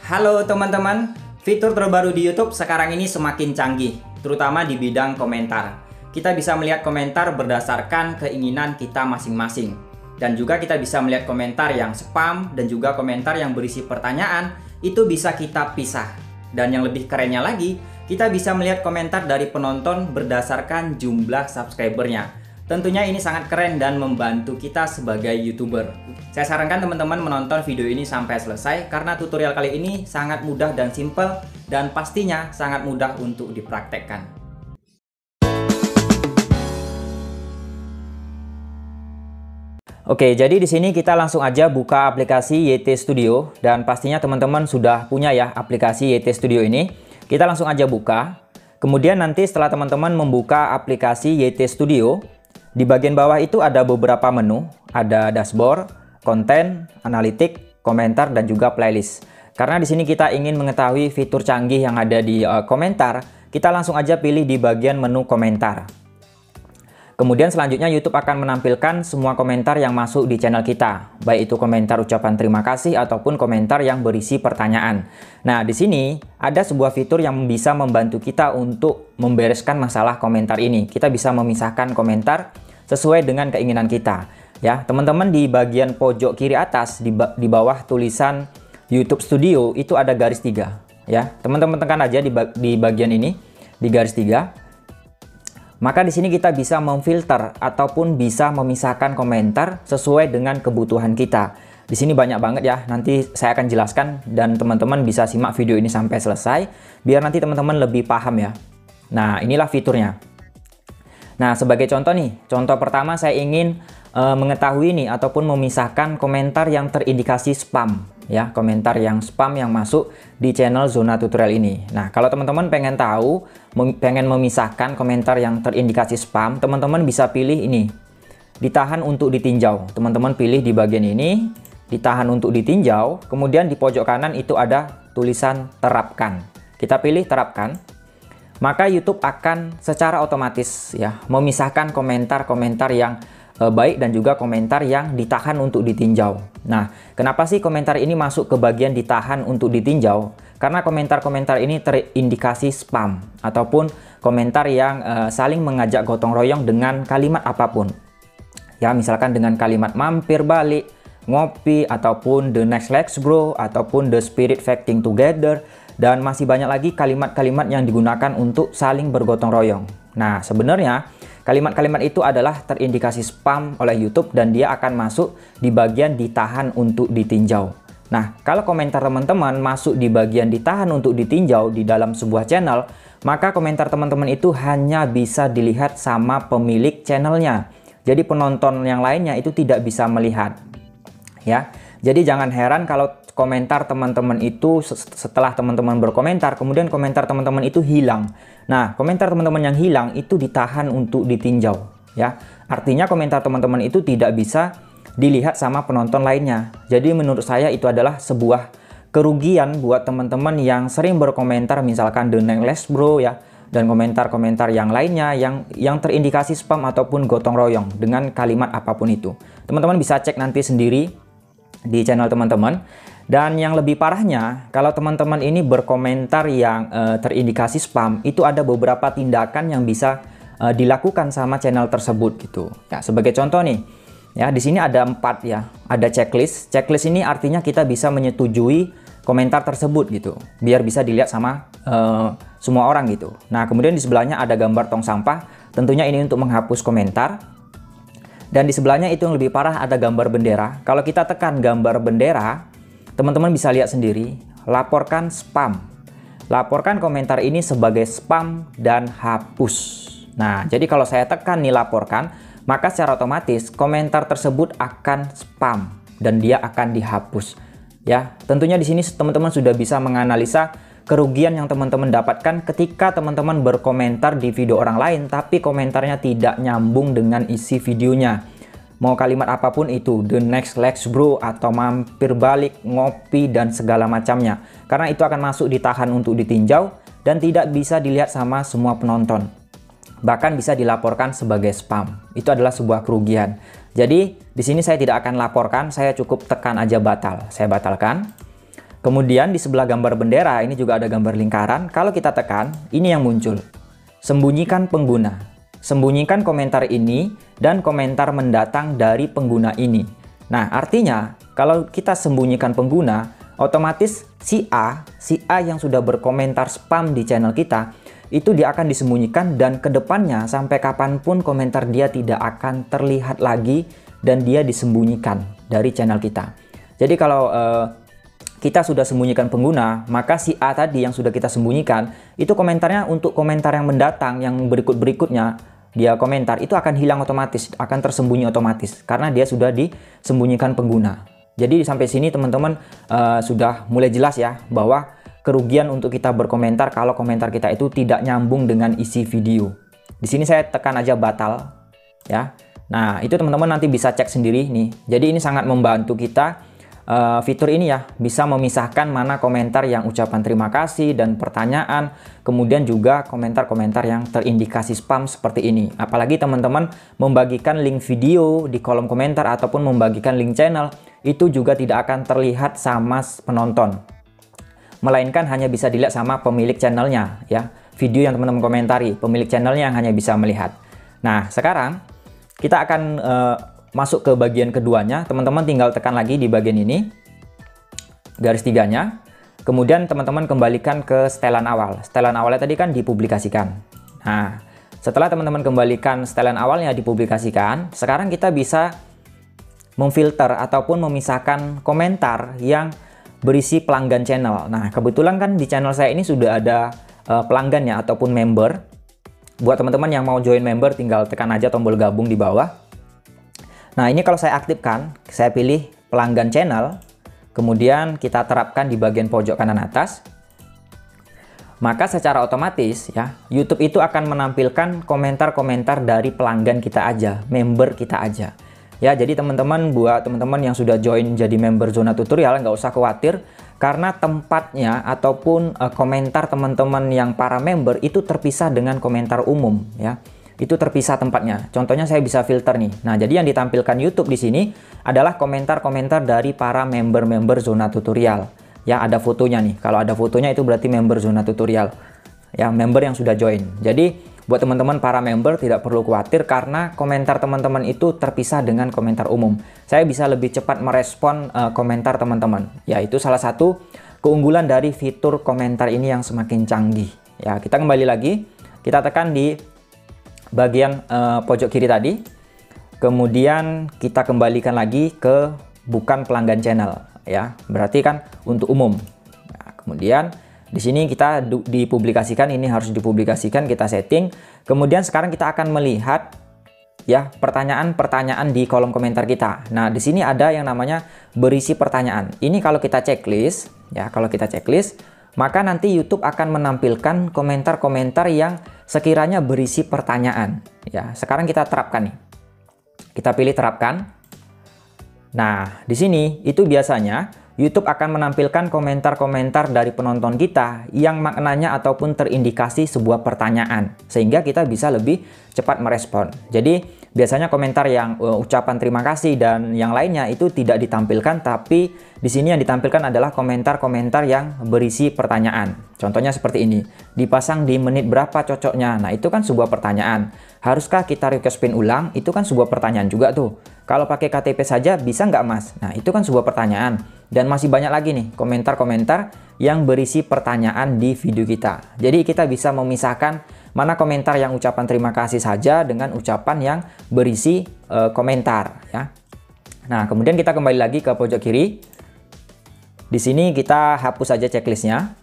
Halo teman-teman, fitur terbaru di YouTube sekarang ini semakin canggih, terutama di bidang komentar. Kita bisa melihat komentar berdasarkan keinginan kita masing-masing. Dan juga kita bisa melihat komentar yang spam dan juga komentar yang berisi pertanyaan, itu bisa kita pisah. Dan yang lebih kerennya lagi, kita bisa melihat komentar dari penonton berdasarkan jumlah subscribernya. Tentunya ini sangat keren dan membantu kita sebagai YouTuber. Saya sarankan teman-teman menonton video ini sampai selesai karena tutorial kali ini sangat mudah dan simple dan pastinya sangat mudah untuk dipraktekkan. Oke, jadi di sini kita langsung aja buka aplikasi YT Studio dan pastinya teman-teman sudah punya ya aplikasi YT Studio ini. Kita langsung aja buka. Kemudian nanti setelah teman-teman membuka aplikasi YT Studio, di bagian bawah itu ada beberapa menu, ada dashboard, konten, analitik, komentar, dan juga playlist. Karena di sini kita ingin mengetahui fitur canggih yang ada di komentar, kita langsung aja pilih di bagian menu komentar. Kemudian selanjutnya YouTube akan menampilkan semua komentar yang masuk di channel kita, baik itu komentar ucapan terima kasih ataupun komentar yang berisi pertanyaan. Nah, di sini ada sebuah fitur yang bisa membantu kita untuk membereskan masalah komentar ini. Kita bisa memisahkan komentar sesuai dengan keinginan kita. Ya, teman-teman di bagian pojok kiri atas di bawah tulisan YouTube Studio itu ada garis 3. Ya, teman-teman tekan aja di bagian ini di garis 3. Maka di sini kita bisa memfilter ataupun bisa memisahkan komentar sesuai dengan kebutuhan kita. Di sini banyak banget ya, nanti saya akan jelaskan dan teman-teman bisa simak video ini sampai selesai biar nanti teman-teman lebih paham ya. Nah, inilah fiturnya. Nah, sebagai contoh nih, contoh pertama saya ingin mengetahui nih ataupun memisahkan komentar yang terindikasi spam ya, komentar yang spam yang masuk di channel Zona Tutorial ini. Nah, kalau teman-teman pengen tahu, pengen memisahkan komentar yang terindikasi spam, teman-teman bisa pilih ini, ditahan untuk ditinjau. Teman-teman pilih di bagian ini, ditahan untuk ditinjau, kemudian di pojok kanan itu ada tulisan terapkan. Kita pilih terapkan. Maka YouTube akan secara otomatis ya memisahkan komentar-komentar yang baik dan juga komentar yang ditahan untuk ditinjau. Nah, kenapa sih komentar ini masuk ke bagian ditahan untuk ditinjau? Karena komentar-komentar ini terindikasi spam ataupun komentar yang saling mengajak gotong royong dengan kalimat apapun. Ya, misalkan dengan kalimat mampir balik, ngopi, ataupun the next legs bro, ataupun the spirit fighting together. Dan masih banyak lagi kalimat-kalimat yang digunakan untuk saling bergotong royong. Nah, sebenarnya kalimat-kalimat itu adalah terindikasi spam oleh YouTube dan dia akan masuk di bagian ditahan untuk ditinjau. Nah, kalau komentar teman-teman masuk di bagian ditahan untuk ditinjau di dalam sebuah channel, maka komentar teman-teman itu hanya bisa dilihat sama pemilik channelnya. Jadi penonton yang lainnya itu tidak bisa melihat. Ya, jadi jangan heran kalau komentar teman-teman itu setelah teman-teman berkomentar, kemudian komentar teman-teman itu hilang. Nah, komentar teman-teman yang hilang itu ditahan untuk ditinjau. Ya, artinya komentar teman-teman itu tidak bisa dilihat sama penonton lainnya. Jadi menurut saya itu adalah sebuah kerugian buat teman-teman yang sering berkomentar, misalkan the next bro ya, dan komentar-komentar yang lainnya yang terindikasi spam ataupun gotong royong dengan kalimat apapun itu. Teman-teman bisa cek nanti sendiri di channel teman-teman. Dan yang lebih parahnya, kalau teman-teman ini berkomentar yang terindikasi spam, itu ada beberapa tindakan yang bisa dilakukan sama channel tersebut gitu. Ya, sebagai contoh nih, ya di sini ada 4 ya, ada checklist. Checklist ini artinya kita bisa menyetujui komentar tersebut gitu, biar bisa dilihat sama semua orang gitu. Nah, kemudian di sebelahnya ada gambar tong sampah, tentunya ini untuk menghapus komentar. Dan di sebelahnya itu yang lebih parah ada gambar bendera. Kalau kita tekan gambar bendera, teman-teman bisa lihat sendiri, laporkan spam. Laporkan komentar ini sebagai spam dan hapus. Nah, jadi kalau saya tekan nih laporkan, maka secara otomatis komentar tersebut akan spam dan dia akan dihapus. Ya, tentunya di sini teman-teman sudah bisa menganalisa kerugian yang teman-teman dapatkan ketika teman-teman berkomentar di video orang lain, tapi komentarnya tidak nyambung dengan isi videonya. Mau kalimat apapun itu, the next legs bro, atau mampir balik, ngopi, dan segala macamnya. Karena itu akan masuk ditahan untuk ditinjau dan tidak bisa dilihat sama semua penonton. Bahkan bisa dilaporkan sebagai spam. Itu adalah sebuah kerugian. Jadi, di sini saya tidak akan laporkan, saya cukup tekan aja batal. Saya batalkan. Kemudian di sebelah gambar bendera ini juga ada gambar lingkaran. Kalau kita tekan, ini yang muncul. Sembunyikan pengguna. Sembunyikan komentar ini dan komentar mendatang dari pengguna ini. Nah, artinya kalau kita sembunyikan pengguna, otomatis si A yang sudah berkomentar spam di channel kita, itu dia akan disembunyikan dan kedepannya sampai kapanpun komentar dia tidak akan terlihat lagi dan dia disembunyikan dari channel kita. Jadi kalau kita sudah sembunyikan pengguna, maka si A tadi yang sudah kita sembunyikan, itu komentarnya untuk komentar yang mendatang, yang berikut-berikutnya, dia komentar, itu akan hilang otomatis, akan tersembunyi otomatis, karena dia sudah disembunyikan pengguna. Jadi sampai sini teman-teman sudah mulai jelas ya, bahwa kerugian untuk kita berkomentar kalau komentar kita itu tidak nyambung dengan isi video. Di sini saya tekan aja batal, ya. Nah, itu teman-teman nanti bisa cek sendiri nih. Jadi ini sangat membantu kita. Fitur ini ya bisa memisahkan mana komentar yang ucapan terima kasih dan pertanyaan, kemudian juga komentar-komentar yang terindikasi spam seperti ini. Apalagi teman-teman membagikan link video di kolom komentar ataupun membagikan link channel, itu juga tidak akan terlihat sama penonton, melainkan hanya bisa dilihat sama pemilik channelnya ya. Video yang teman-teman komentari, pemilik channelnya yang hanya bisa melihat. Nah, sekarang kita akan masuk ke bagian keduanya. Teman-teman tinggal tekan lagi di bagian ini, garis tiganya. Kemudian teman-teman kembalikan ke setelan awal. Setelan awalnya tadi kan dipublikasikan. Nah, setelah teman-teman kembalikan setelan awalnya dipublikasikan, sekarang kita bisa memfilter ataupun memisahkan komentar yang berisi pelanggan channel. Nah, kebetulan kan di channel saya ini sudah ada pelanggannya ataupun member. Buat teman-teman yang mau join member, tinggal tekan aja tombol gabung di bawah. Nah, ini kalau saya aktifkan, saya pilih pelanggan channel, kemudian kita terapkan di bagian pojok kanan atas. Maka secara otomatis ya, YouTube itu akan menampilkan komentar-komentar dari pelanggan kita aja, member kita aja. Ya, jadi teman-teman, buat teman-teman yang sudah join jadi member Zona Tutorial, nggak usah khawatir, karena tempatnya ataupun komentar teman-teman yang para member itu terpisah dengan komentar umum ya. Itu terpisah tempatnya. Contohnya saya bisa filter nih. Nah, jadi yang ditampilkan YouTube di sini adalah komentar-komentar dari para member-member Zona Tutorial. Ya, ada fotonya nih. Kalau ada fotonya itu berarti member Zona Tutorial. Ya, member yang sudah join. Jadi, buat teman-teman para member tidak perlu khawatir karena komentar teman-teman itu terpisah dengan komentar umum. Saya bisa lebih cepat merespon komentar teman-teman. Ya, itu salah satu keunggulan dari fitur komentar ini yang semakin canggih. Ya, kita kembali lagi. Kita tekan di bagian pojok kiri tadi, kemudian kita kembalikan lagi ke bukan pelanggan channel ya, berarti kan untuk umum. Nah, kemudian di sini kita dipublikasikan, ini harus dipublikasikan, kita setting. Kemudian sekarang kita akan melihat ya pertanyaan-pertanyaan di kolom komentar kita. Nah, di sini ada yang namanya berisi pertanyaan. Ini kalau kita checklist ya, kalau kita checklist, maka nanti YouTube akan menampilkan komentar-komentar yang sekiranya berisi pertanyaan. Ya, sekarang kita terapkan nih. Kita pilih terapkan. Nah, di sini itu biasanya YouTube akan menampilkan komentar-komentar dari penonton kita yang maknanya ataupun terindikasi sebuah pertanyaan, sehingga kita bisa lebih cepat merespon. Jadi, biasanya komentar yang ucapan terima kasih dan yang lainnya itu tidak ditampilkan, tapi di sini yang ditampilkan adalah komentar-komentar yang berisi pertanyaan. Contohnya seperti ini, dipasang di menit berapa cocoknya. Nah, itu kan sebuah pertanyaan. Haruskah kita request pin ulang? Itu kan sebuah pertanyaan juga tuh. Kalau pakai KTP saja bisa nggak, Mas? Nah, itu kan sebuah pertanyaan. Dan masih banyak lagi nih komentar-komentar yang berisi pertanyaan di video kita. Jadi kita bisa memisahkan mana komentar yang ucapan terima kasih saja dengan ucapan yang berisi komentar ya. Nah, kemudian kita kembali lagi ke pojok kiri. Di sini kita hapus saja checklistnya.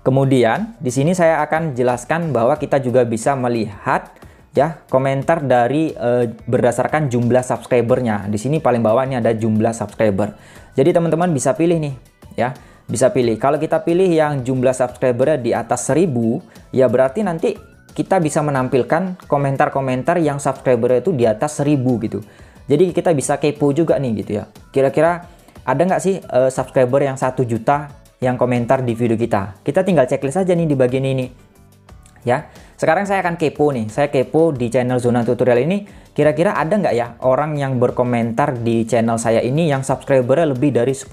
Kemudian di sini saya akan jelaskan bahwa kita juga bisa melihat ya komentar dari berdasarkan jumlah subscribernya. Di sini paling bawah ini ada jumlah subscriber. Jadi teman-teman bisa pilih nih ya. Bisa pilih. Kalau kita pilih yang jumlah subscribernya di atas 1000, ya berarti nanti kita bisa menampilkan komentar-komentar yang subscribernya itu di atas 1000 gitu. Jadi kita bisa kepo juga nih gitu ya. Kira-kira ada nggak sih subscriber yang 1 juta yang komentar di video kita? Kita tinggal checklist aja nih di bagian ini. Ya, sekarang saya akan kepo nih. Saya kepo di channel Zona Tutorial ini. Kira-kira ada nggak ya orang yang berkomentar di channel saya ini yang subscribernya lebih dari 10.000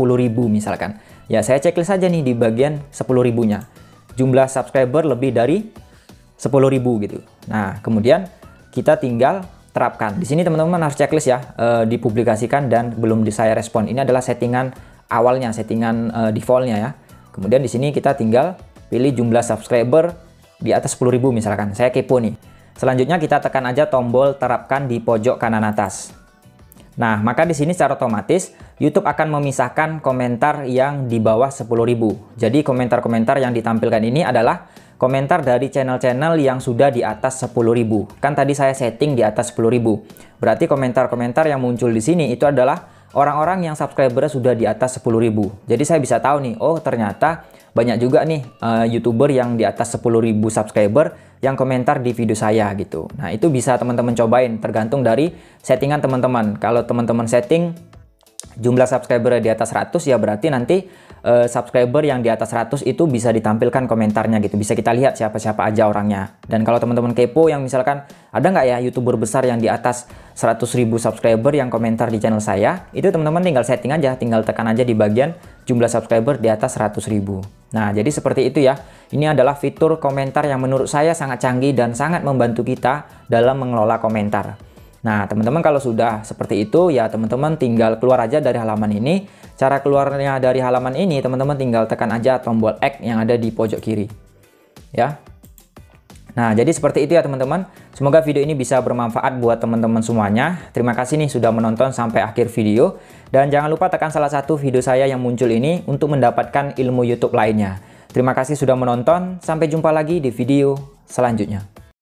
misalkan. Ya, saya checklist saja nih di bagian 10.000-nya. Jumlah subscriber lebih dari 10.000 gitu. Nah, kemudian kita tinggal terapkan. Di sini teman-teman harus checklist ya, dipublikasikan dan belum saya respon. Ini adalah settingan awalnya, settingan defaultnya ya. Kemudian di sini kita tinggal pilih jumlah subscriber di atas 10.000 misalkan. Saya kepo nih. Selanjutnya kita tekan aja tombol terapkan di pojok kanan atas. Nah, maka di sini secara otomatis YouTube akan memisahkan komentar yang di bawah 10.000. Jadi komentar-komentar yang ditampilkan ini adalah komentar dari channel-channel yang sudah di atas 10.000. Kan tadi saya setting di atas 10.000. Berarti komentar-komentar yang muncul di sini itu adalah orang-orang yang subscribernya sudah di atas 10.000. Jadi saya bisa tahu nih, oh ternyata banyak juga nih YouTuber yang di atas 10.000 subscriber yang komentar di video saya gitu. Nah, itu bisa teman-teman cobain tergantung dari settingan teman-teman. Kalau teman-teman setting jumlah subscriber di atas 100 ya berarti nanti subscriber yang di atas 100 itu bisa ditampilkan komentarnya gitu. Bisa kita lihat siapa-siapa aja orangnya. Dan kalau teman-teman kepo yang misalkan ada nggak ya YouTuber besar yang di atas 100.000 subscriber yang komentar di channel saya, itu teman-teman tinggal setting aja, tinggal tekan aja di bagian jumlah subscriber di atas 100.000. Nah, jadi seperti itu ya. Ini adalah fitur komentar yang menurut saya sangat canggih dan sangat membantu kita dalam mengelola komentar. Nah, teman-teman kalau sudah seperti itu ya teman-teman tinggal keluar aja dari halaman ini. Cara keluarnya dari halaman ini teman-teman tinggal tekan aja tombol X yang ada di pojok kiri. Ya. Nah, jadi seperti itu ya teman-teman. Semoga video ini bisa bermanfaat buat teman-teman semuanya. Terima kasih nih sudah menonton sampai akhir video. Dan jangan lupa tekan salah satu video saya yang muncul ini untuk mendapatkan ilmu YouTube lainnya. Terima kasih sudah menonton. Sampai jumpa lagi di video selanjutnya.